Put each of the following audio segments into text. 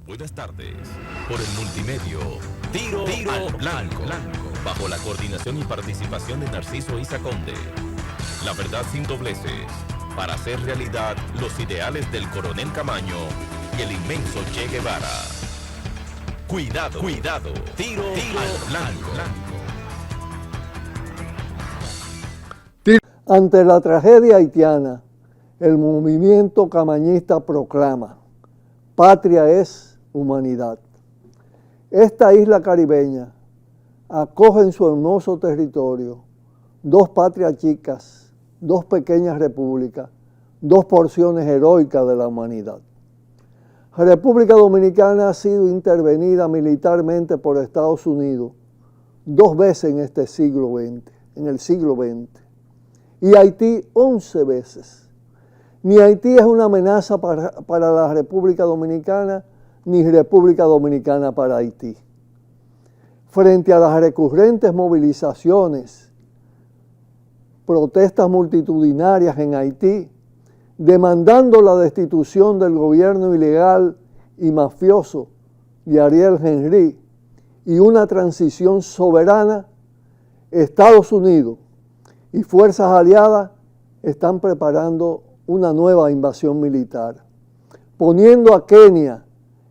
Buenas tardes. Por el multimedio, Tiro al Blanco, bajo la coordinación y participación de Narciso Isa Conde. La verdad sin dobleces, para hacer realidad los ideales del Coronel Camaño y el inmenso Che Guevara. Cuidado, Tiro al Blanco. Ante la tragedia haitiana, el movimiento camañista proclama: patria es humanidad. Esta isla caribeña acoge en su hermoso territorio dos patrias chicas, dos pequeñas repúblicas, dos porciones heroicas de la humanidad. República Dominicana ha sido intervenida militarmente por Estados Unidos 2 veces en este siglo XX, en el siglo XX. Y Haití 11 veces. Ni Haití es una amenaza para la República Dominicana, ni República Dominicana para Haití. Frente a las recurrentes movilizaciones, protestas multitudinarias en Haití, demandando la destitución del gobierno ilegal y mafioso de Ariel Henry y una transición soberana, Estados Unidos y fuerzas aliadas están preparando una nueva invasión militar, poniendo a Kenia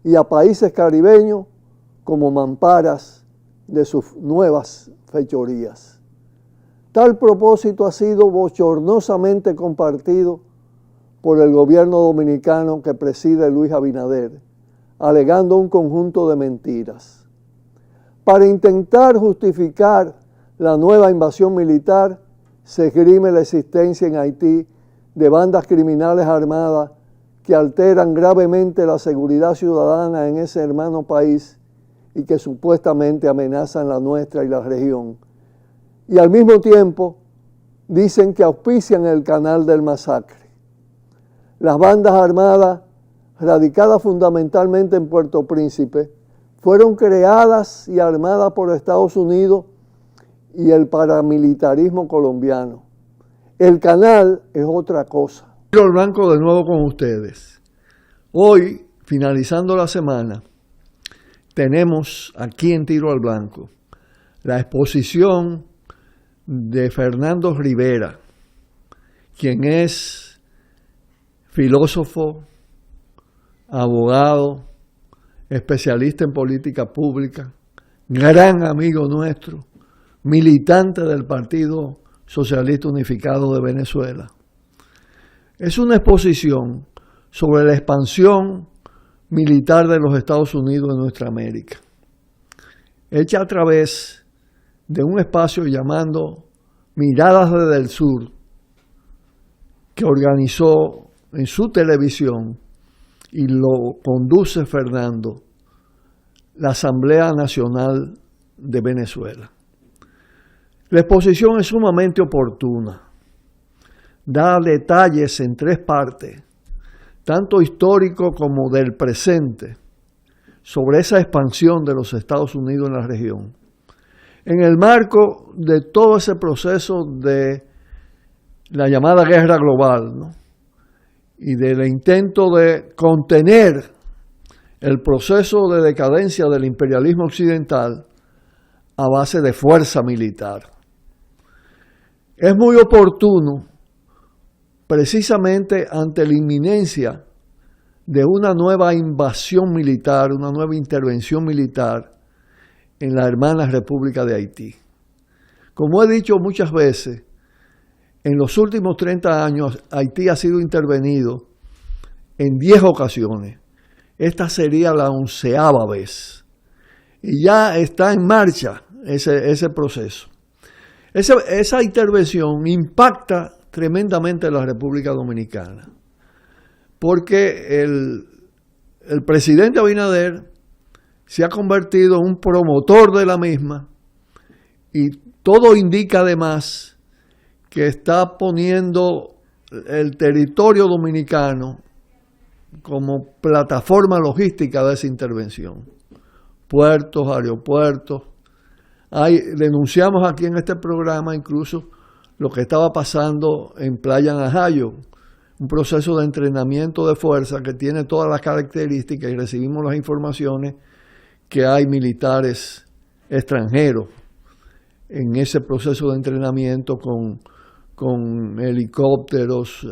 y a países caribeños como mamparas de sus nuevas fechorías. Tal propósito ha sido bochornosamente compartido por el gobierno dominicano que preside Luis Abinader, alegando un conjunto de mentiras. Para intentar justificar la nueva invasión militar, se esgrime la existencia en Haití de bandas criminales armadas que alteran gravemente la seguridad ciudadana en ese hermano país y que supuestamente amenazan la nuestra y la región. Y al mismo tiempo dicen que auspician el canal del masacre. Las bandas armadas, radicadas fundamentalmente en Puerto Príncipe, fueron creadas y armadas por Estados Unidos y el paramilitarismo colombiano. El canal es otra cosa. Tiro al Blanco de nuevo con ustedes. Hoy, finalizando la semana, tenemos aquí en Tiro al Blanco la exposición de Fernando Rivera, quien es filósofo, abogado, especialista en política pública, gran amigo nuestro, militante del Partido Socialista Unificado de Venezuela. Es una exposición sobre la expansión militar de los Estados Unidos en nuestra América, hecha a través de un espacio llamado Miradas desde el Sur, que organizó en su televisión y lo conduce Fernando, la Asamblea Nacional de Venezuela. La exposición es sumamente oportuna, da detalles en 3 partes, tanto histórico como del presente, sobre esa expansión de los Estados Unidos en la región, en el marco de todo ese proceso de la llamada guerra global, ¿no? Y del intento de contener el proceso de decadencia del imperialismo occidental a base de fuerza militar. Es muy oportuno, precisamente ante la inminencia de una nueva invasión militar, una nueva intervención militar en la hermana República de Haití. Como he dicho muchas veces, en los últimos 30 años Haití ha sido intervenido en 10 ocasiones. Esta sería la 11ª vez. Y ya está en marcha ese proceso. Esa intervención impacta tremendamente a la República Dominicana, porque el presidente Abinader se ha convertido en un promotor de la misma y todo indica además que está poniendo el territorio dominicano como plataforma logística de esa intervención. Puertos, aeropuertos. Denunciamos aquí en este programa incluso lo que estaba pasando en Playa Najayo, un proceso de entrenamiento de fuerza que tiene todas las características, y recibimos las informaciones que hay militares extranjeros en ese proceso de entrenamiento con helicópteros,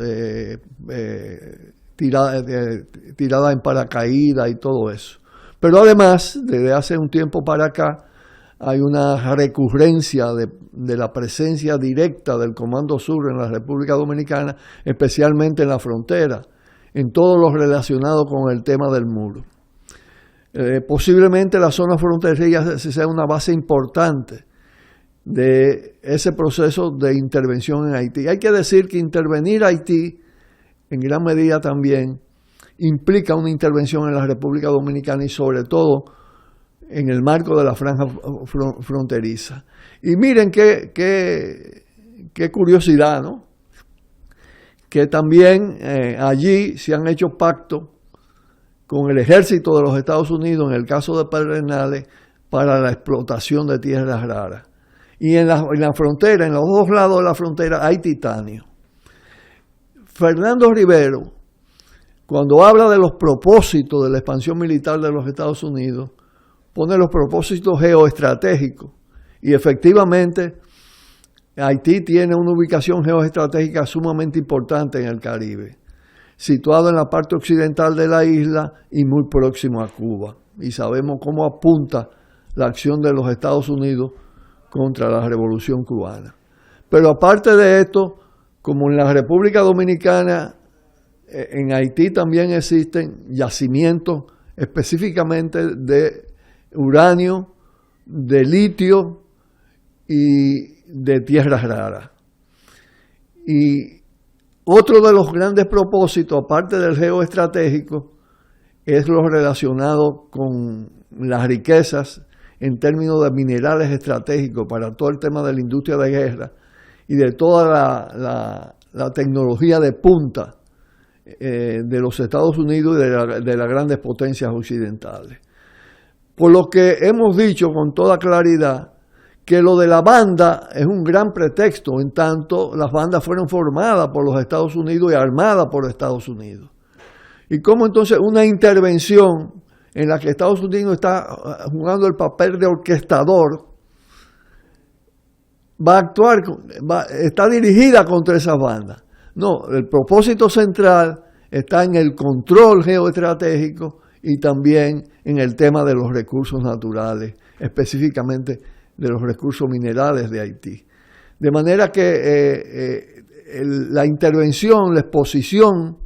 tirada en paracaídas y todo eso. Pero además, desde hace un tiempo para acá, hay una recurrencia de la presencia directa del Comando Sur en la República Dominicana, especialmente en la frontera, en todo lo relacionado con el tema del muro. Posiblemente la zona fronteriza sea una base importante de ese proceso de intervención en Haití. Hay que decir que intervenir Haití, en gran medida también, implica una intervención en la República Dominicana y sobre todo en el marco de la franja fronteriza. Y miren qué curiosidad, ¿no? Que también allí se han hecho pactos con el ejército de los Estados Unidos, en el caso de Pedernales, para la explotación de tierras raras. Y en la frontera, en los dos lados de la frontera, hay titanio. Fernando Rivero, cuando habla de los propósitos de la expansión militar de los Estados Unidos, pone los propósitos geoestratégicos. Y efectivamente, Haití tiene una ubicación geoestratégica sumamente importante en el Caribe, situado en la parte occidental de la isla y muy próximo a Cuba. Y sabemos cómo apunta la acción de los Estados Unidos contra la Revolución Cubana. Pero aparte de esto, como en la República Dominicana, en Haití también existen yacimientos específicamente de uranio, de litio y de tierras raras. Y otro de los grandes propósitos, aparte del geoestratégico, es lo relacionado con las riquezas en términos de minerales estratégicos para todo el tema de la industria de guerra y de toda la tecnología de punta de los Estados Unidos y de las grandes potencias occidentales. Por lo que hemos dicho con toda claridad que lo de la banda es un gran pretexto, en tanto las bandas fueron formadas por los Estados Unidos y armadas por Estados Unidos. Y cómo entonces una intervención en la que Estados Unidos está jugando el papel de orquestador va a actuar, está dirigida contra esas bandas. No, el propósito central está en el control geoestratégico y también en el tema de los recursos naturales, específicamente de los recursos minerales de Haití. De manera que la intervención, la exposición,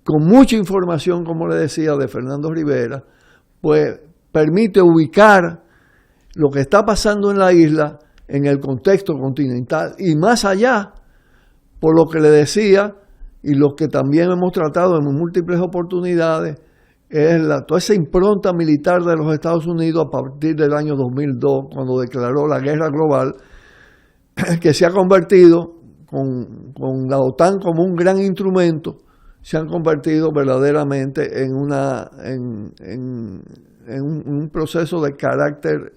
con mucha información, como le decía, de Fernando Rivera, pues permite ubicar lo que está pasando en la isla en el contexto continental y más allá, por lo que le decía y lo que también hemos tratado en múltiples oportunidades, es toda esa impronta militar de los Estados Unidos a partir del año 2002, cuando declaró la guerra global, que se ha convertido con la OTAN como un gran instrumento, se han convertido verdaderamente en un proceso de carácter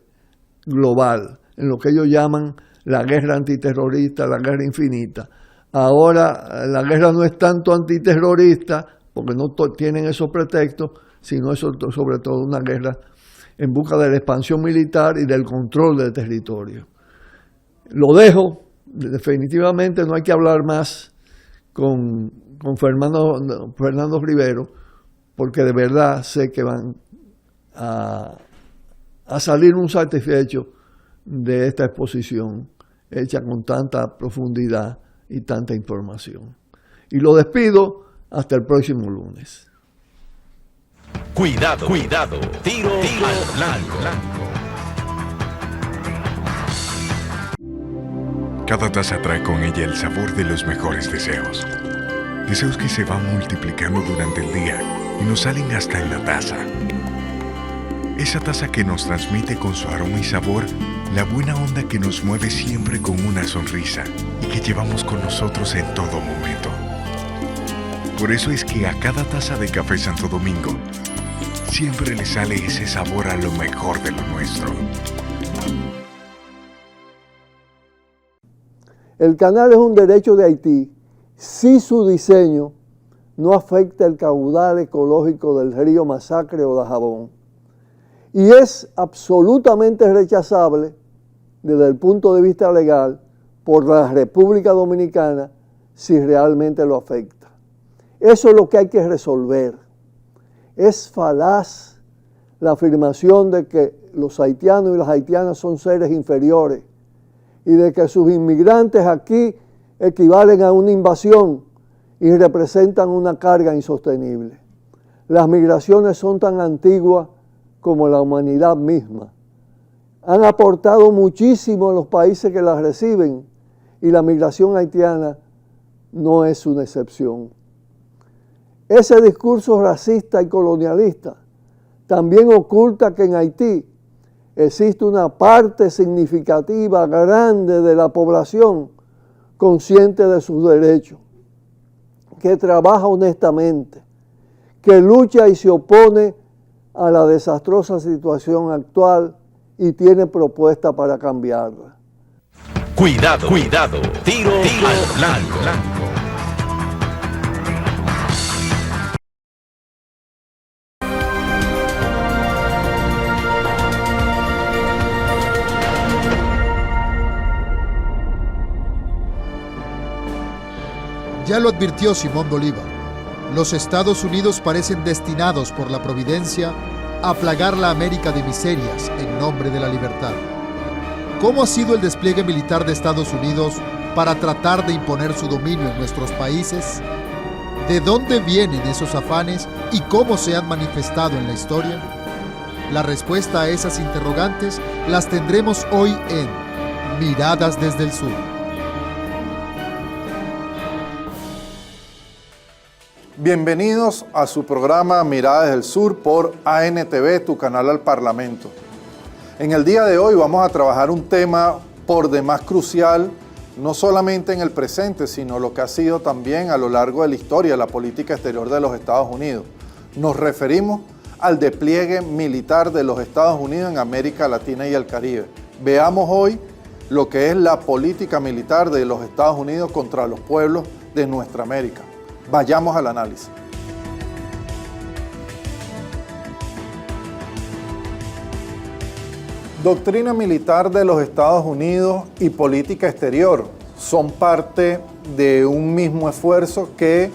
global, en lo que ellos llaman la guerra antiterrorista, la guerra infinita. Ahora la guerra no es tanto antiterrorista, porque no tienen esos pretextos, sino es sobre todo una guerra en busca de la expansión militar y del control del territorio. Lo dejo, definitivamente no hay que hablar más con Fernando Rivero, porque de verdad sé que van a salir un satisfecho de esta exposición hecha con tanta profundidad y tanta información. Y lo despido hasta el próximo lunes. Cuidado, cuidado, tiro al blanco. Cada taza trae con ella el sabor de los mejores deseos. Deseos que se van multiplicando durante el día y nos salen hasta en la taza. Esa taza que nos transmite con su aroma y sabor la buena onda que nos mueve siempre con una sonrisa y que llevamos con nosotros en todo momento. Por eso es que a cada taza de Café Santo Domingo siempre le sale ese sabor a lo mejor de lo nuestro. El canal es un derecho de Haití si su diseño no afecta el caudal ecológico del río Masacre o Dajabón. Y es absolutamente rechazable desde el punto de vista legal por la República Dominicana si realmente lo afecta. Eso es lo que hay que resolver. Es falaz la afirmación de que los haitianos y las haitianas son seres inferiores y de que sus inmigrantes aquí equivalen a una invasión y representan una carga insostenible. Las migraciones son tan antiguas como la humanidad misma. Han aportado muchísimo a los países que las reciben y la migración haitiana no es una excepción. Ese discurso racista y colonialista también oculta que en Haití existe una parte significativa, grande de la población consciente de sus derechos, que trabaja honestamente, que lucha y se opone a la desastrosa situación actual y tiene propuesta para cambiarla. Cuidado, cuidado, tiro al blanco. Ya lo advirtió Simón Bolívar. Los Estados Unidos parecen destinados por la providencia a plagar la América de miserias en nombre de la libertad. ¿Cómo ha sido el despliegue militar de Estados Unidos para tratar de imponer su dominio en nuestros países? ¿De dónde vienen esos afanes y cómo se han manifestado en la historia? La respuesta a esas interrogantes las tendremos hoy en Miradas desde el Sur. Bienvenidos a su programa Miradas del Sur por ANTV, tu canal al Parlamento. En el día de hoy vamos a trabajar un tema por demás crucial, no solamente en el presente, sino lo que ha sido también a lo largo de la historia, la política exterior de los Estados Unidos. Nos referimos al despliegue militar de los Estados Unidos en América Latina y el Caribe. Veamos hoy lo que es la política militar de los Estados Unidos contra los pueblos de nuestra América. Vayamos al análisis. Doctrina militar de los Estados Unidos y política exterior son parte de un mismo esfuerzo que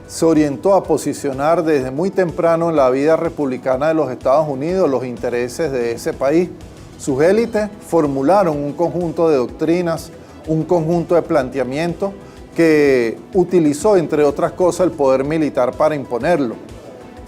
se orientó a posicionar desde muy temprano en la vida republicana de los Estados Unidos los intereses de ese país. Sus élites formularon un conjunto de doctrinas, un conjunto de planteamientos que utilizó, entre otras cosas, el poder militar para imponerlo.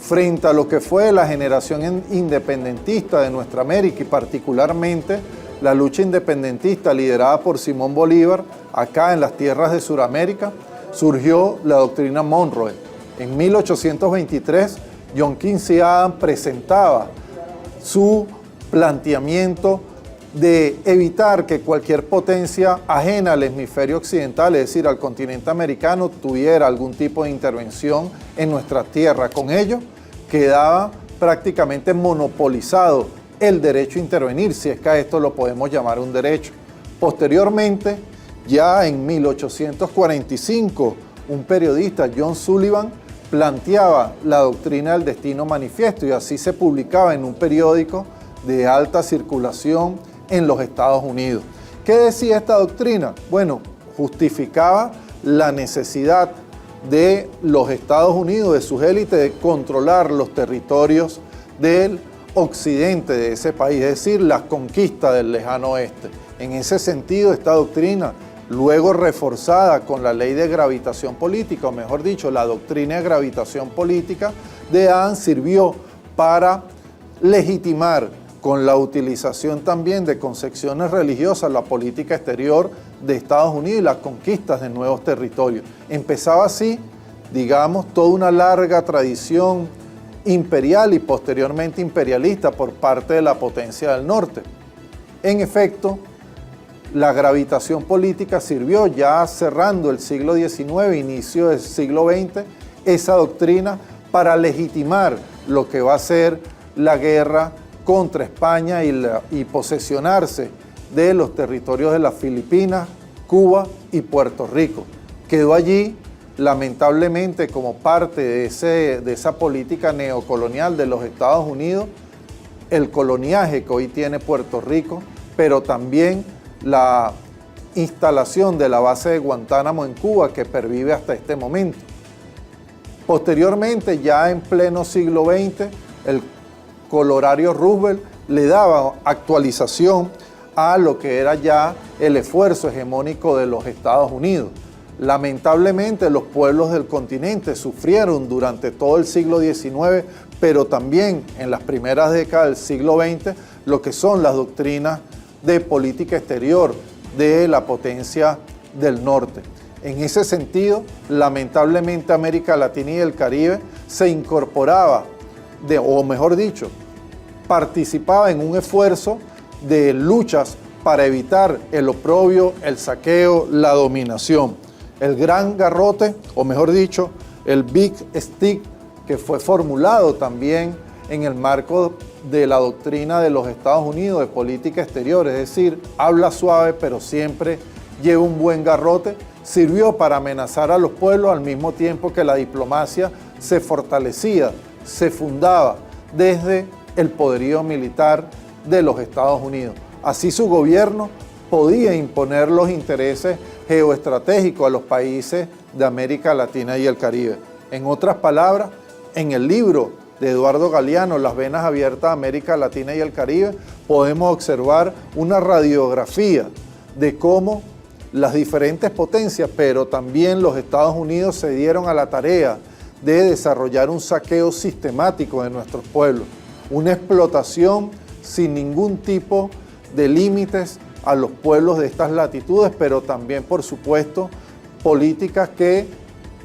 Frente a lo que fue la generación independentista de nuestra América y particularmente la lucha independentista liderada por Simón Bolívar, acá en las tierras de Sudamérica, surgió la doctrina Monroe. En 1823, John Quincy Adams presentaba su planteamiento de evitar que cualquier potencia ajena al hemisferio occidental, es decir, al continente americano, tuviera algún tipo de intervención en nuestra tierra. Con ello, quedaba prácticamente monopolizado el derecho a intervenir, si es que a esto lo podemos llamar un derecho. Posteriormente, ya en 1845, un periodista, John Sullivan, planteaba la doctrina del destino manifiesto y así se publicaba en un periódico de alta circulación en los Estados Unidos. ¿Qué decía esta doctrina? Bueno, justificaba la necesidad de los Estados Unidos, de sus élites, de controlar los territorios del occidente de ese país, es decir, las conquistas del lejano oeste. En ese sentido, esta doctrina, luego reforzada con la ley de gravitación política, o mejor dicho, la doctrina de gravitación política de Adams, sirvió para legitimar con la utilización también de concepciones religiosas la política exterior de Estados Unidos y las conquistas de nuevos territorios. Empezaba así, digamos, toda una larga tradición imperial y posteriormente imperialista por parte de la potencia del norte. En efecto, la gravitación política sirvió ya cerrando el siglo XIX, inicio del siglo XX, esa doctrina para legitimar lo que va a ser la guerra contra España y posesionarse de los territorios de las Filipinas, Cuba y Puerto Rico. Quedó allí lamentablemente como parte de esa política neocolonial de los Estados Unidos, el coloniaje que hoy tiene Puerto Rico, pero también la instalación de la base de Guantánamo en Cuba que pervive hasta este momento. Posteriormente, ya en pleno siglo XX, el colorario Roosevelt le daba actualización a lo que era ya el esfuerzo hegemónico de los Estados Unidos. Lamentablemente, los pueblos del continente sufrieron durante todo el siglo XIX, pero también en las primeras décadas del siglo XX, lo que son las doctrinas de política exterior de la potencia del norte. En ese sentido, lamentablemente, América Latina y el Caribe se incorporaba, o mejor dicho, participaba en un esfuerzo de luchas para evitar el oprobio, el saqueo, la dominación. El gran garrote, o mejor dicho, el Big Stick, que fue formulado también en el marco de la doctrina de los Estados Unidos de política exterior, es decir, habla suave pero siempre lleva un buen garrote, sirvió para amenazar a los pueblos al mismo tiempo que la diplomacia se fortalecía, se fundaba desde el poderío militar de los Estados Unidos. Así su gobierno podía imponer los intereses geoestratégicos a los países de América Latina y el Caribe. En otras palabras, en el libro de Eduardo Galeano, Las venas abiertas de América Latina y el Caribe, podemos observar una radiografía de cómo las diferentes potencias, pero también los Estados Unidos, se dieron a la tarea de desarrollar un saqueo sistemático de nuestros pueblos, una explotación sin ningún tipo de límites a los pueblos de estas latitudes, pero también, por supuesto, políticas que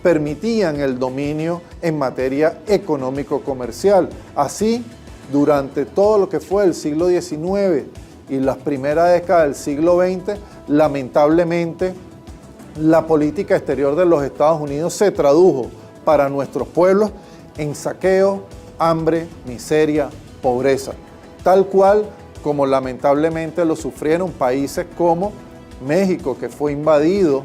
permitían el dominio en materia económico-comercial. Así, durante todo lo que fue el siglo XIX y las primeras décadas del siglo XX, lamentablemente, la política exterior de los Estados Unidos se tradujo para nuestros pueblos en saqueo, hambre, miseria, pobreza, tal cual como lamentablemente lo sufrieron países como México, que fue invadido,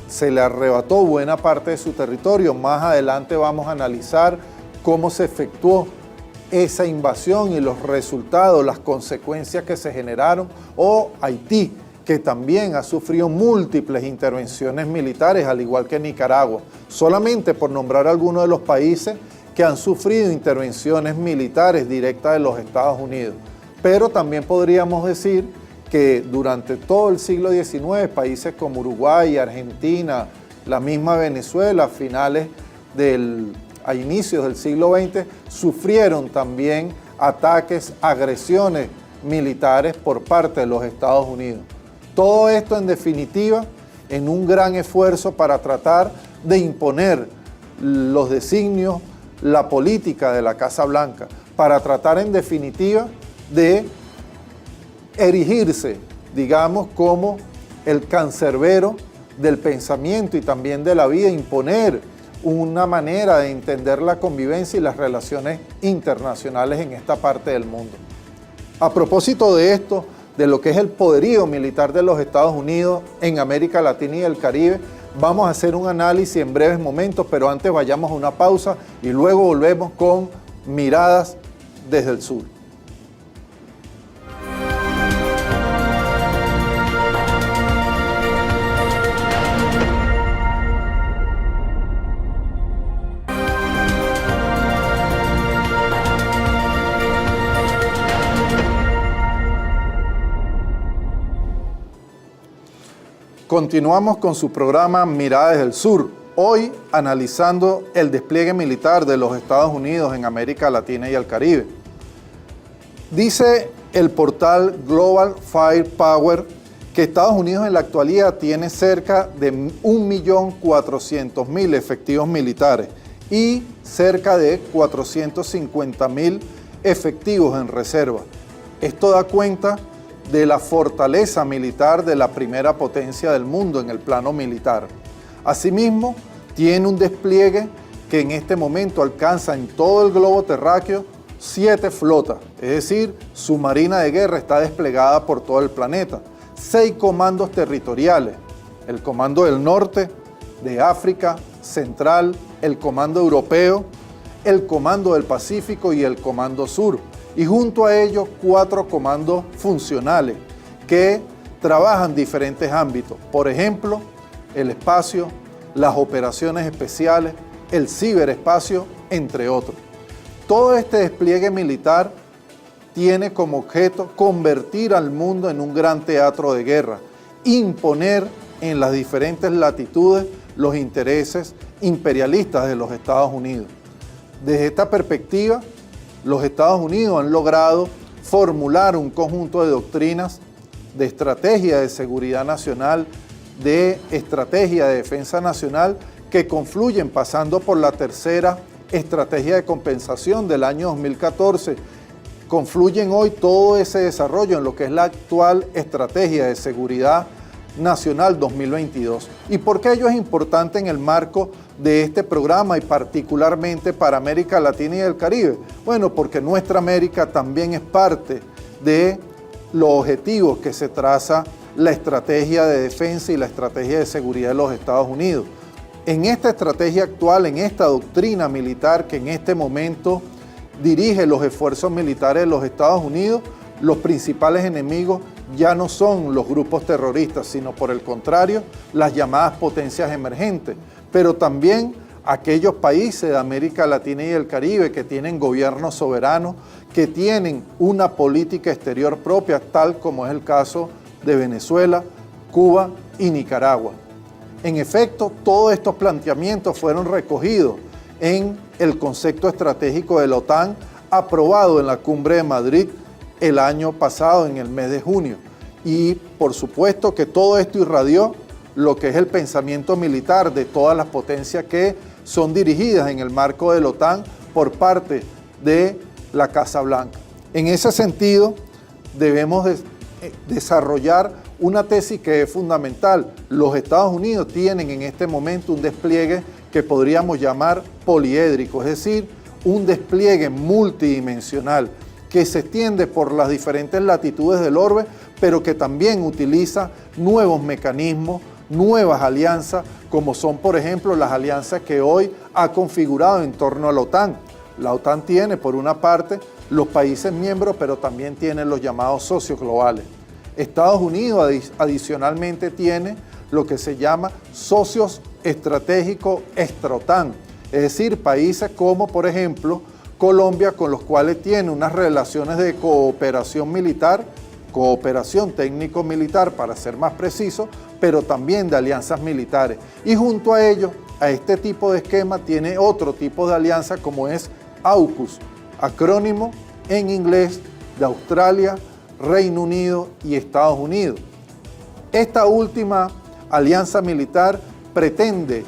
se le arrebató buena parte de su territorio. Más adelante vamos a analizar cómo se efectuó esa invasión y los resultados, las consecuencias que se generaron, o Haití, que también ha sufrido múltiples intervenciones militares, al igual que Nicaragua, solamente por nombrar algunos de los países que han sufrido intervenciones militares directas de los Estados Unidos. Pero también podríamos decir que durante todo el siglo XIX, países como Uruguay, Argentina, la misma Venezuela, a inicios del siglo XX, sufrieron también ataques, agresiones militares por parte de los Estados Unidos. Todo esto, en definitiva, en un gran esfuerzo para tratar de imponer los designios, la política de la Casa Blanca, para tratar, en definitiva, de erigirse, digamos, como el cancerbero del pensamiento y también de la vida, imponer una manera de entender la convivencia y las relaciones internacionales en esta parte del mundo. A propósito de esto, de lo que es el poderío militar de los Estados Unidos en América Latina y el Caribe, vamos a hacer un análisis en breves momentos, pero antes vayamos a una pausa y luego volvemos con Miradas desde el Sur. Continuamos con su programa Miradas del Sur, hoy analizando el despliegue militar de los Estados Unidos en América Latina y el Caribe. Dice el portal Global Firepower que Estados Unidos en la actualidad tiene cerca de 1.400.000 efectivos militares y cerca de 450.000 efectivos en reserva. Esto da cuenta de la fortaleza militar de la primera potencia del mundo en el plano militar. Asimismo, tiene un despliegue que en este momento alcanza en todo el globo terráqueo 7 flotas, es decir, su marina de guerra está desplegada por todo el planeta, 6 comandos territoriales, el Comando del Norte, de África, Central, el Comando Europeo, el Comando del Pacífico y el Comando Sur. Y junto a ellos 4 comandos funcionales que trabajan diferentes ámbitos. Por ejemplo, el espacio, las operaciones especiales, el ciberespacio, entre otros. Todo este despliegue militar tiene como objeto convertir al mundo en un gran teatro de guerra, imponer en las diferentes latitudes los intereses imperialistas de los Estados Unidos. Desde esta perspectiva, los Estados Unidos han logrado formular un conjunto de doctrinas, de estrategia de seguridad nacional, de estrategia de defensa nacional, que confluyen pasando por la tercera estrategia de compensación del año 2014. Confluyen hoy todo ese desarrollo en lo que es la actual estrategia de seguridad nacional 2022. ¿Y por qué ello es importante en el marco de este programa y particularmente para América Latina y el Caribe? Bueno, porque nuestra América también es parte de los objetivos que se traza la estrategia de defensa y la estrategia de seguridad de los Estados Unidos. En esta estrategia actual, en esta doctrina militar que en este momento dirige los esfuerzos militares de los Estados Unidos, los principales enemigos ya no son los grupos terroristas, sino por el contrario, las llamadas potencias emergentes, pero también aquellos países de América Latina y el Caribe que tienen gobiernos soberanos, que tienen una política exterior propia, tal como es el caso de Venezuela, Cuba y Nicaragua. En efecto, todos estos planteamientos fueron recogidos en el concepto estratégico de la OTAN, aprobado en la Cumbre de Madrid el año pasado, en el mes de junio. Y por supuesto que todo esto irradió lo que es el pensamiento militar de todas las potencias que son dirigidas en el marco de la OTAN por parte de la Casa Blanca. En ese sentido, debemos desarrollar una tesis que es fundamental. Los Estados Unidos tienen en este momento un despliegue que podríamos llamar poliédrico, es decir, un despliegue multidimensional que se extiende por las diferentes latitudes del orbe, pero que también utiliza nuevos mecanismos, nuevas alianzas, como son, por ejemplo, las alianzas que hoy ha configurado en torno a la OTAN. La OTAN tiene, por una parte, los países miembros, pero también tiene los llamados socios globales. Estados Unidos adicionalmente tiene lo que se llama socios estratégicos extra-OTAN, es decir, países como, por ejemplo, Colombia, con los cuales tiene unas relaciones de cooperación militar, cooperación técnico-militar para ser más preciso, pero también de alianzas militares. Y junto a ello, a este tipo de esquema, tiene otro tipo de alianza como es AUKUS, acrónimo en inglés de Australia, Reino Unido y Estados Unidos. Esta última alianza militar pretende,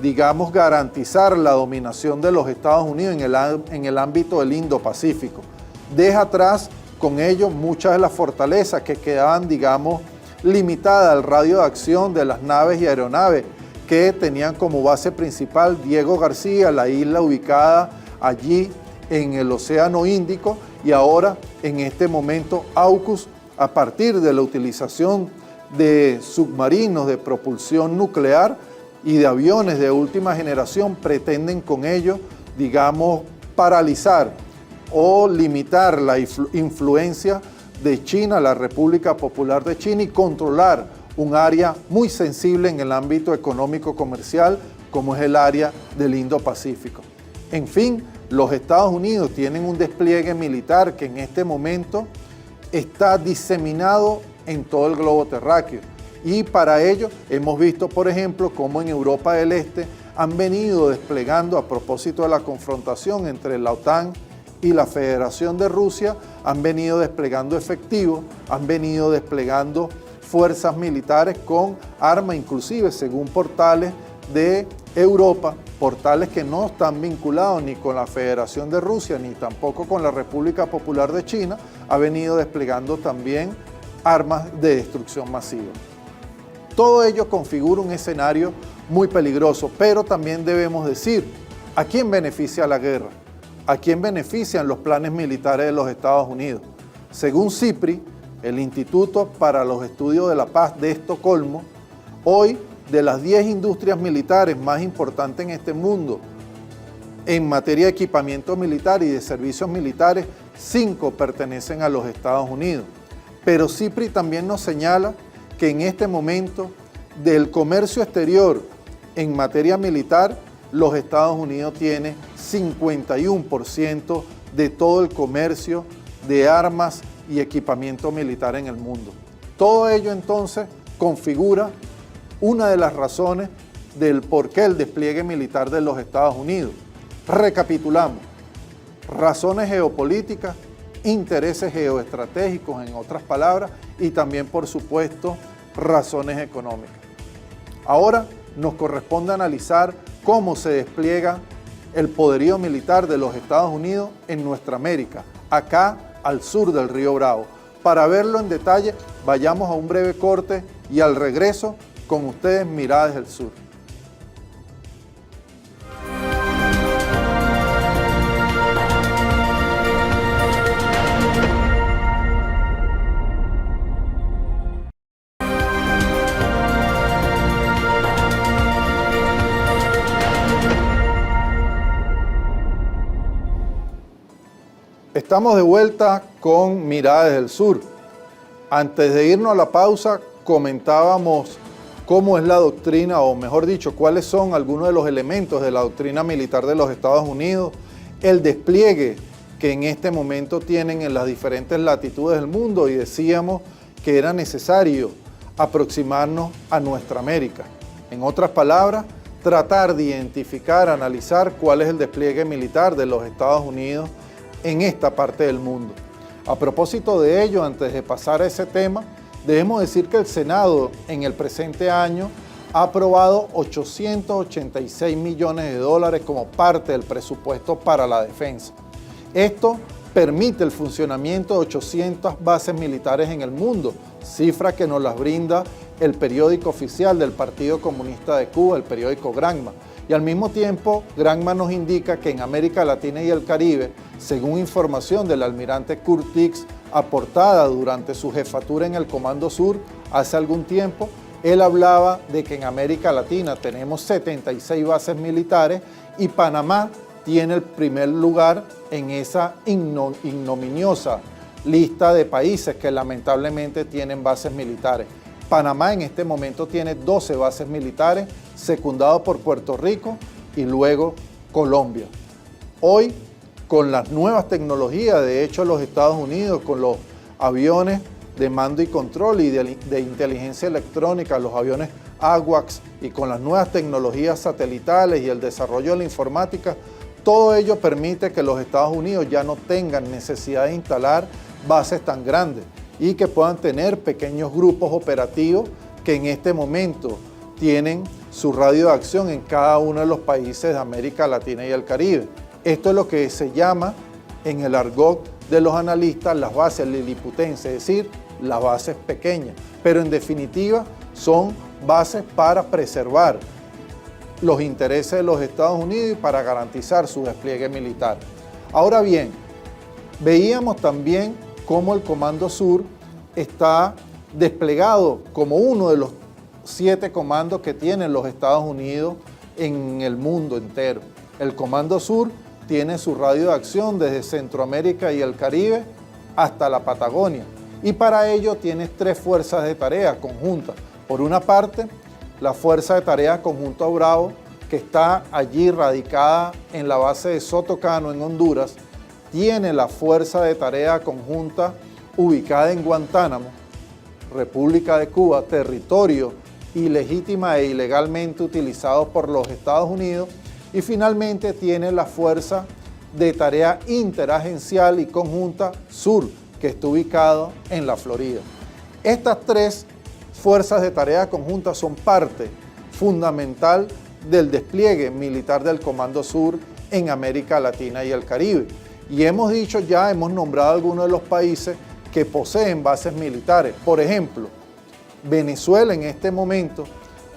digamos, garantizar la dominación de los Estados Unidos en el ámbito del Indo-Pacífico. Deja atrás con ello muchas de las fortalezas que quedaban, digamos, limitadas al radio de acción de las naves y aeronaves que tenían como base principal Diego García, la isla ubicada allí en el Océano Índico, y ahora en este momento AUKUS, a partir de la utilización de submarinos de propulsión nuclear y de aviones de última generación, pretenden con ello, digamos, paralizar o limitar la influencia de China, la República Popular de China, y controlar un área muy sensible en el ámbito económico comercial como es el área del Indo-Pacífico. En fin, los Estados Unidos tienen un despliegue militar que en este momento está diseminado en todo el globo terráqueo. Y para ello hemos visto, por ejemplo, cómo en Europa del Este han venido desplegando, a propósito de la confrontación entre la OTAN y la Federación de Rusia, han venido desplegando efectivos, han venido desplegando fuerzas militares con armas, inclusive según portales de Europa, portales que no están vinculados ni con la Federación de Rusia ni tampoco con la República Popular de China, ha venido desplegando también armas de destrucción masiva. Todo ello configura un escenario muy peligroso, pero también debemos decir, ¿a quién beneficia la guerra? ¿A quién benefician los planes militares de los Estados Unidos? Según CIPRI, el Instituto para los Estudios de la Paz de Estocolmo, hoy de las 10 industrias militares más importantes en este mundo, en materia de equipamiento militar y de servicios militares, 5 pertenecen a los Estados Unidos. Pero CIPRI también nos señala que en este momento del comercio exterior en materia militar, los Estados Unidos tienen 51% de todo el comercio de armas y equipamiento militar en el mundo. Todo ello entonces configura una de las razones del por qué el despliegue militar de los Estados Unidos. Recapitulamos: razones geopolíticas, intereses geoestratégicos, en otras palabras, y también, por supuesto, razones económicas. Ahora nos corresponde analizar cómo se despliega el poderío militar de los Estados Unidos en nuestra América, acá al sur del río Bravo. Para verlo en detalle, vayamos a un breve corte y al regreso, con ustedes, Miradas del Sur. Estamos de vuelta con Miradas del Sur. Antes de irnos a la pausa, comentábamos cómo es la doctrina, o mejor dicho, cuáles son algunos de los elementos de la doctrina militar de los Estados Unidos, el despliegue que en este momento tienen en las diferentes latitudes del mundo, y decíamos que era necesario aproximarnos a nuestra América. En otras palabras, tratar de identificar, analizar cuál es el despliegue militar de los Estados Unidos en esta parte del mundo. A propósito de ello, antes de pasar a ese tema, debemos decir que el Senado en el presente año ha aprobado 886 millones de dólares como parte del presupuesto para la defensa. Esto permite el funcionamiento de 800 bases militares en el mundo, cifra que nos las brinda el periódico oficial del Partido Comunista de Cuba, el periódico Granma. Y al mismo tiempo, Granma nos indica que en América Latina y el Caribe, según información del almirante Kurt Dix, aportada durante su jefatura en el Comando Sur hace algún tiempo, él hablaba de que en América Latina tenemos 76 bases militares y Panamá tiene el primer lugar en esa ignominiosa lista de países que lamentablemente tienen bases militares. Panamá en este momento tiene 12 bases militares, secundado por Puerto Rico y luego Colombia. Hoy, con las nuevas tecnologías, de hecho los Estados Unidos, con los aviones de mando y control y de inteligencia electrónica, los aviones AWACS, y con las nuevas tecnologías satelitales y el desarrollo de la informática, todo ello permite que los Estados Unidos ya no tengan necesidad de instalar bases tan grandes y que puedan tener pequeños grupos operativos que en este momento tienen su radio de acción en cada uno de los países de América Latina y el Caribe. Esto es lo que se llama en el argot de los analistas las bases liliputenses, es decir, las bases pequeñas, pero en definitiva son bases para preservar los intereses de los Estados Unidos y para garantizar su despliegue militar. Ahora bien, veíamos también cómo el Comando Sur está desplegado como uno de los 7 comandos que tienen los Estados Unidos en el mundo entero. El Comando Sur tiene su radio de acción desde Centroamérica y el Caribe hasta la Patagonia, y para ello tiene 3 fuerzas de tarea conjuntas. Por una parte, la Fuerza de Tarea Conjunta Bravo, que está allí radicada en la base de Sotocano, en Honduras. Tiene la Fuerza de Tarea Conjunta ubicada en Guantánamo, República de Cuba, territorio ilegítima e ilegalmente utilizado por los Estados Unidos. Y finalmente tiene la Fuerza de Tarea Interagencial y Conjunta Sur, que está ubicado en la Florida. Estas 3 fuerzas de tarea conjunta son parte fundamental del despliegue militar del Comando Sur en América Latina y el Caribe. Y hemos nombrado algunos de los países que poseen bases militares. Por ejemplo, Venezuela en este momento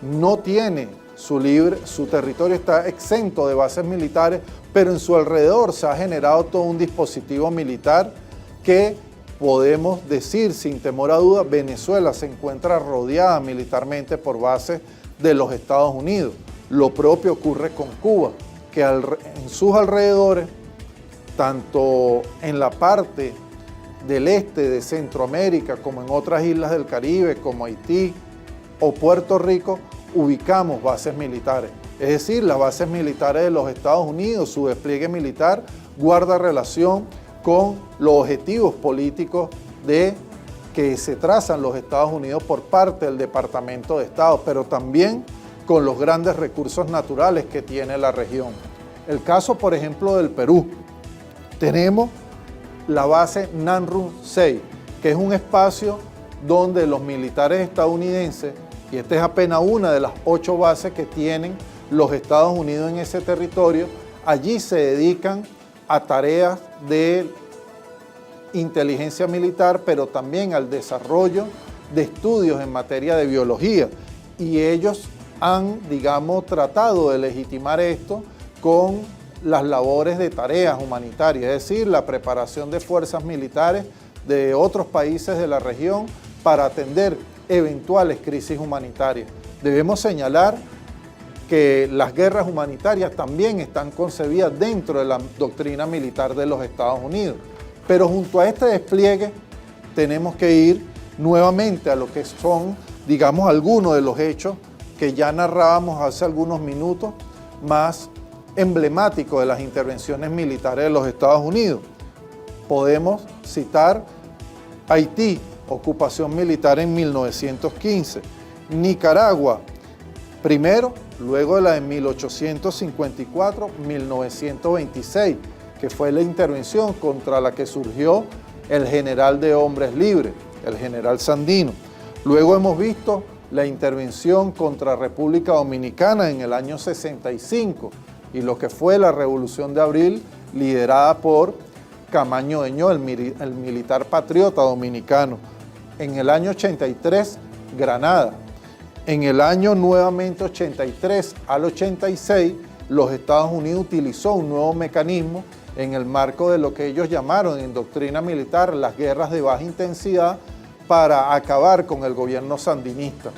no tiene su territorio está exento de bases militares, pero en su alrededor se ha generado todo un dispositivo militar que podemos decir sin temor a duda, Venezuela se encuentra rodeada militarmente por bases de los Estados Unidos. Lo propio ocurre con Cuba, que en sus alrededores, tanto en la parte del este de Centroamérica como en otras islas del Caribe, como Haití o Puerto Rico, ubicamos bases militares. Es decir, las bases militares de los Estados Unidos, su despliegue militar guarda relación con los objetivos políticos que se trazan los Estados Unidos por parte del Departamento de Estado, pero también con los grandes recursos naturales que tiene la región. El caso, por ejemplo, del Perú. Tenemos la base Nanru 6, que es un espacio donde los militares estadounidenses, y esta es apenas una de las 8 bases que tienen los Estados Unidos en ese territorio, allí se dedican a tareas de inteligencia militar, pero también al desarrollo de estudios en materia de biología. Y ellos han, digamos, tratado de legitimar esto con las labores de tareas humanitarias, es decir, la preparación de fuerzas militares de otros países de la región para atender eventuales crisis humanitarias. Debemos señalar que las guerras humanitarias también están concebidas dentro de la doctrina militar de los Estados Unidos. Pero junto a este despliegue tenemos que ir nuevamente a lo que son, digamos, algunos de los hechos que ya narrábamos hace algunos minutos, más emblemáticos de las intervenciones militares de los Estados Unidos. Podemos citar Haití, ocupación militar en 1915, Nicaragua, primero, luego de la de 1854-1926, que fue la intervención contra la que surgió el general de hombres libres, el general Sandino. Luego hemos visto la intervención contra República Dominicana en el año 65 y lo que fue la Revolución de Abril liderada por Camaño Deñó, el militar patriota dominicano. En el año 83, Granada. En el año nuevamente 83 al 86, los Estados Unidos utilizó un nuevo mecanismo en el marco de lo que ellos llamaron en doctrina militar las guerras de baja intensidad para acabar con el gobierno sandinista.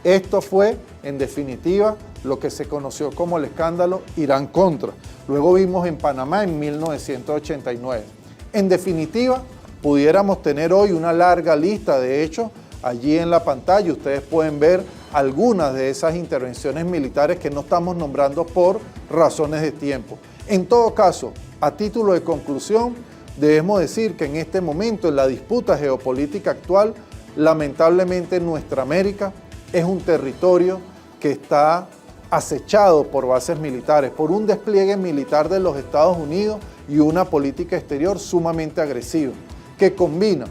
Esto fue, en definitiva, lo que se conoció como el escándalo Irán-Contra. Luego vimos en Panamá en 1989. En definitiva, pudiéramos tener hoy una larga lista de hechos. Allí en la pantalla ustedes pueden ver algunas de esas intervenciones militares que no estamos nombrando por razones de tiempo. En todo caso, a título de conclusión, debemos decir que en este momento, en la disputa geopolítica actual, lamentablemente nuestra América es un territorio que está acechado por bases militares, por un despliegue militar de los Estados Unidos y una política exterior sumamente agresiva, que combina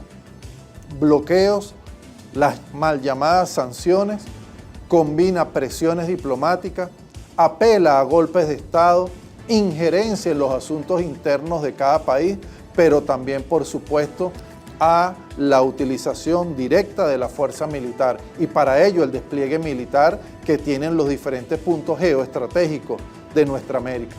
bloqueos, las mal llamadas sanciones, combina presiones diplomáticas, apela a golpes de Estado, injerencia en los asuntos internos de cada país, pero también, por supuesto, a la utilización directa de la fuerza militar y para ello el despliegue militar que tienen los diferentes puntos geoestratégicos de nuestra América.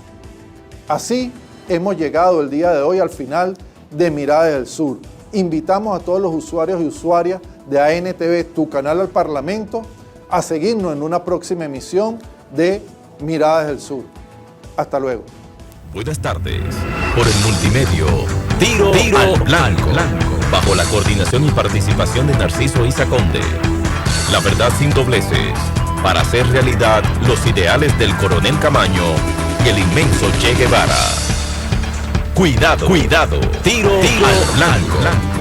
Así hemos llegado el día de hoy al final de Miradas del Sur. Invitamos a todos los usuarios y usuarias de ANTV, tu canal al Parlamento, a seguirnos en una próxima emisión de Miradas del Sur. Hasta luego. Buenas tardes. Por el multimedio, Tiro al Blanco, bajo la coordinación y participación de Narciso Isa Conde. La verdad sin dobleces, para hacer realidad los ideales del coronel Camaño y el inmenso Che Guevara. Cuidado, Tiro al Blanco.